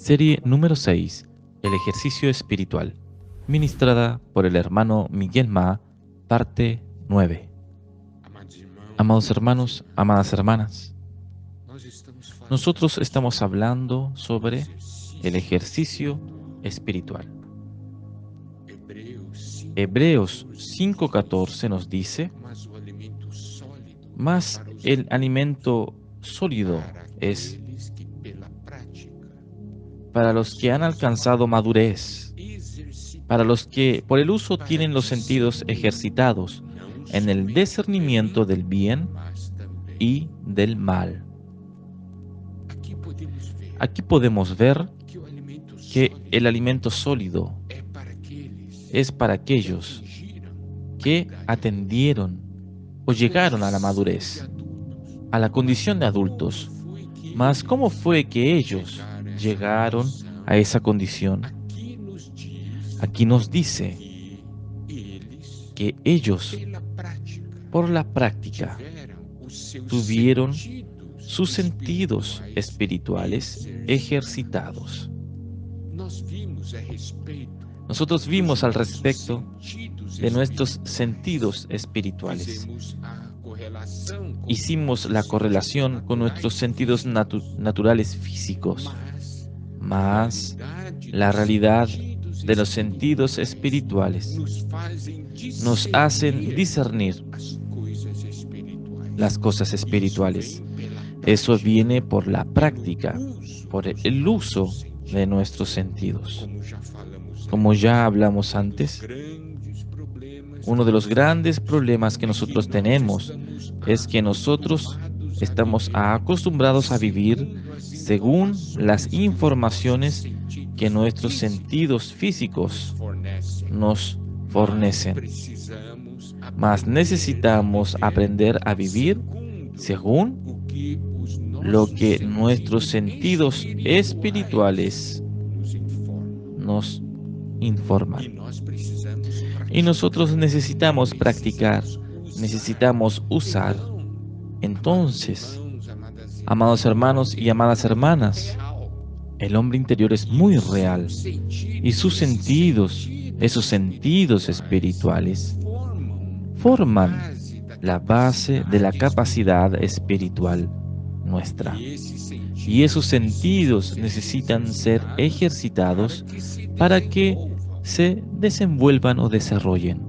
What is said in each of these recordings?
Serie número 6. El ejercicio espiritual. Ministrada por el hermano Miguel Ma, parte 9. Amados hermanos, amadas hermanas, nosotros estamos hablando sobre el ejercicio espiritual. Hebreos 5:14 nos dice: mas el alimento sólido es para los que han alcanzado madurez, para los que por el uso tienen los sentidos ejercitados en el discernimiento del bien y del mal. Aquí podemos ver que el alimento sólido es para aquellos que atendieron o llegaron a la madurez, a la condición de adultos. Mas ¿cómo fue que ellos llegaron a esa condición? Aquí nos dice que ellos, por la práctica, tuvieron sus sentidos espirituales ejercitados. Nosotros vimos al respecto de nuestros sentidos espirituales. Hicimos la correlación con nuestros sentidos naturales físicos, mas la realidad de los sentidos espirituales nos hacen discernir las cosas espirituales. Eso viene por la práctica, por el uso de nuestros sentidos. Como ya hablamos antes, uno de los grandes problemas que nosotros tenemos es que nosotros estamos acostumbrados a vivir según las informaciones que nuestros sentidos físicos nos fornecen. Mas necesitamos aprender a vivir según lo que nuestros sentidos espirituales nos informan. Y nosotros necesitamos practicar, necesitamos usar. Entonces, amados hermanos y amadas hermanas, el hombre interior es muy real y sus sentidos, esos sentidos espirituales, forman la base de la capacidad espiritual nuestra. Y esos sentidos necesitan ser ejercitados para que se desenvuelvan o desarrollen.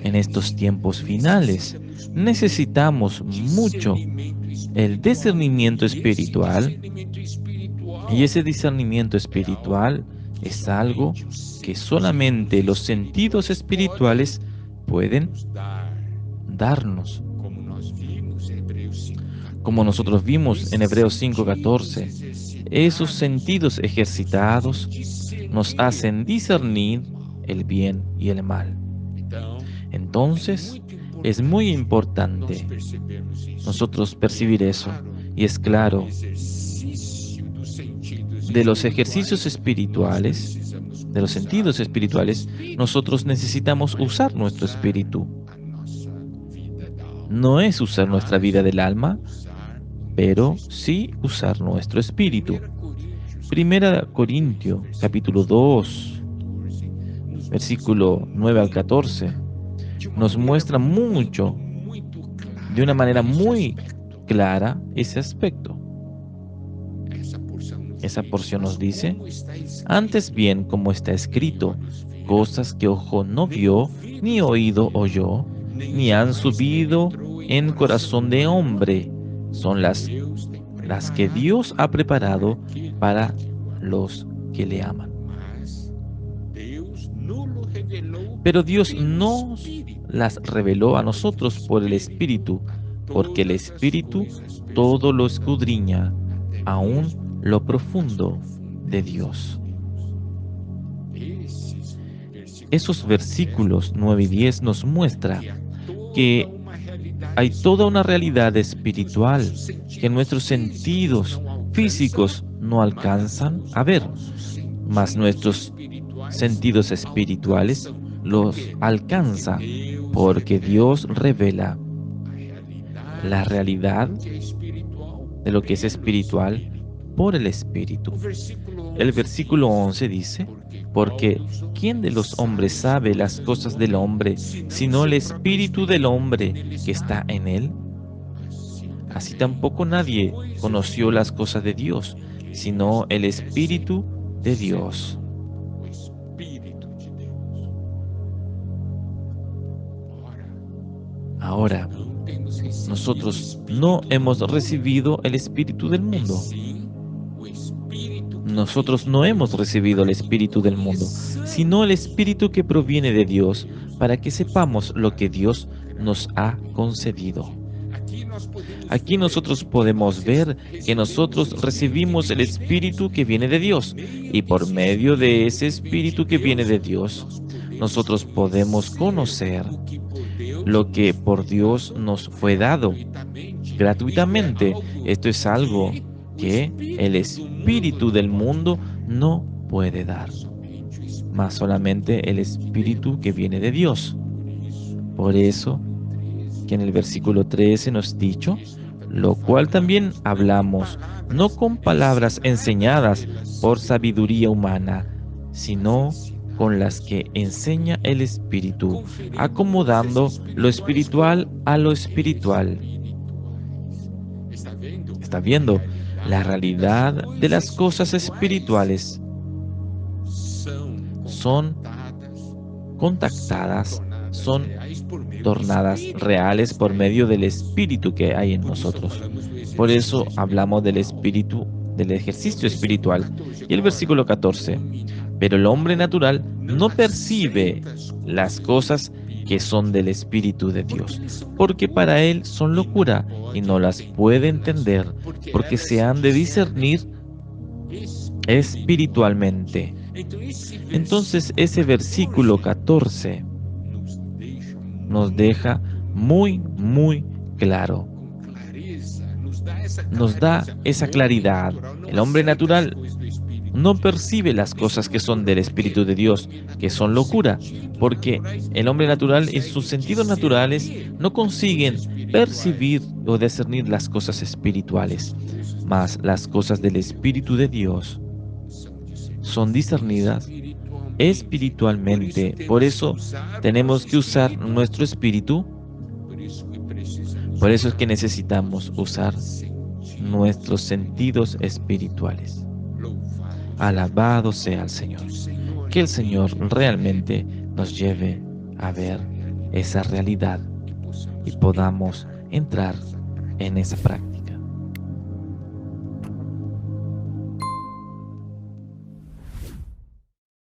En estos tiempos finales necesitamos mucho el discernimiento espiritual, y ese discernimiento espiritual es algo que solamente los sentidos espirituales pueden darnos. Como nosotros vimos en Hebreos 5:14, esos sentidos ejercitados nos hacen discernir el bien y el mal. Entonces, es muy importante nosotros percibir eso. Y es claro, de los ejercicios espirituales, de los sentidos espirituales, nosotros necesitamos usar nuestro espíritu. No es usar nuestra vida del alma, pero sí usar nuestro espíritu. Primera Corintios, capítulo 2, versículo 9 al 14, nos muestra mucho, de una manera muy clara, ese aspecto. Esa porción nos dice: antes bien, como está escrito, cosas que ojo no vio, ni oído oyó, ni han subido en corazón de hombre, son las que Dios ha preparado para los que le aman. Pero Dios no las reveló a nosotros por el Espíritu, porque el Espíritu todo lo escudriña, aún lo profundo de Dios. Esos versículos 9 y 10 nos muestran que hay toda una realidad espiritual que nuestros sentidos físicos no alcanzan a ver, mas nuestros sentidos espirituales los alcanza, porque Dios revela la realidad de lo que es espiritual por el Espíritu. El versículo 11 dice, porque ¿quién de los hombres sabe las cosas del hombre, sino el Espíritu del hombre que está en él? Así tampoco nadie conoció las cosas de Dios, sino el Espíritu de Dios. Ahora, nosotros no hemos recibido el Espíritu del mundo. Nosotros no hemos recibido el Espíritu del mundo, sino el Espíritu que proviene de Dios, para que sepamos lo que Dios nos ha concedido. Aquí nosotros podemos ver que nosotros recibimos el Espíritu que viene de Dios, y por medio de ese Espíritu que viene de Dios, nosotros podemos conocer lo que por Dios nos fue dado gratuitamente. Esto es algo que el espíritu del mundo no puede dar, más solamente el Espíritu que viene de Dios. Por eso que en el versículo 13 nos dicho, lo cual también hablamos, no con palabras enseñadas por sabiduría humana, sino con las que enseña el Espíritu, acomodando lo espiritual a lo espiritual. ¿Está viendo? La realidad de las cosas espirituales son contactadas, son tornadas reales por medio del Espíritu que hay en nosotros. Por eso hablamos del Espíritu, del ejercicio espiritual. Y el versículo 14, pero el hombre natural no percibe las cosas que son del Espíritu de Dios, porque para él son locura y no las puede entender, porque se han de discernir espiritualmente. Entonces ese versículo 14 nos deja muy claro. Nos da esa claridad. El hombre natural no percibe las cosas que son del Espíritu de Dios, que son locura, porque el hombre natural en sus sentidos naturales no consiguen percibir o discernir las cosas espirituales, mas las cosas del Espíritu de Dios son discernidas espiritualmente. Por eso tenemos que usar nuestro espíritu. Por eso es que necesitamos usar nuestros sentidos espirituales. Alabado sea el Señor. Que el Señor realmente nos lleve a ver esa realidad y podamos entrar en esa práctica.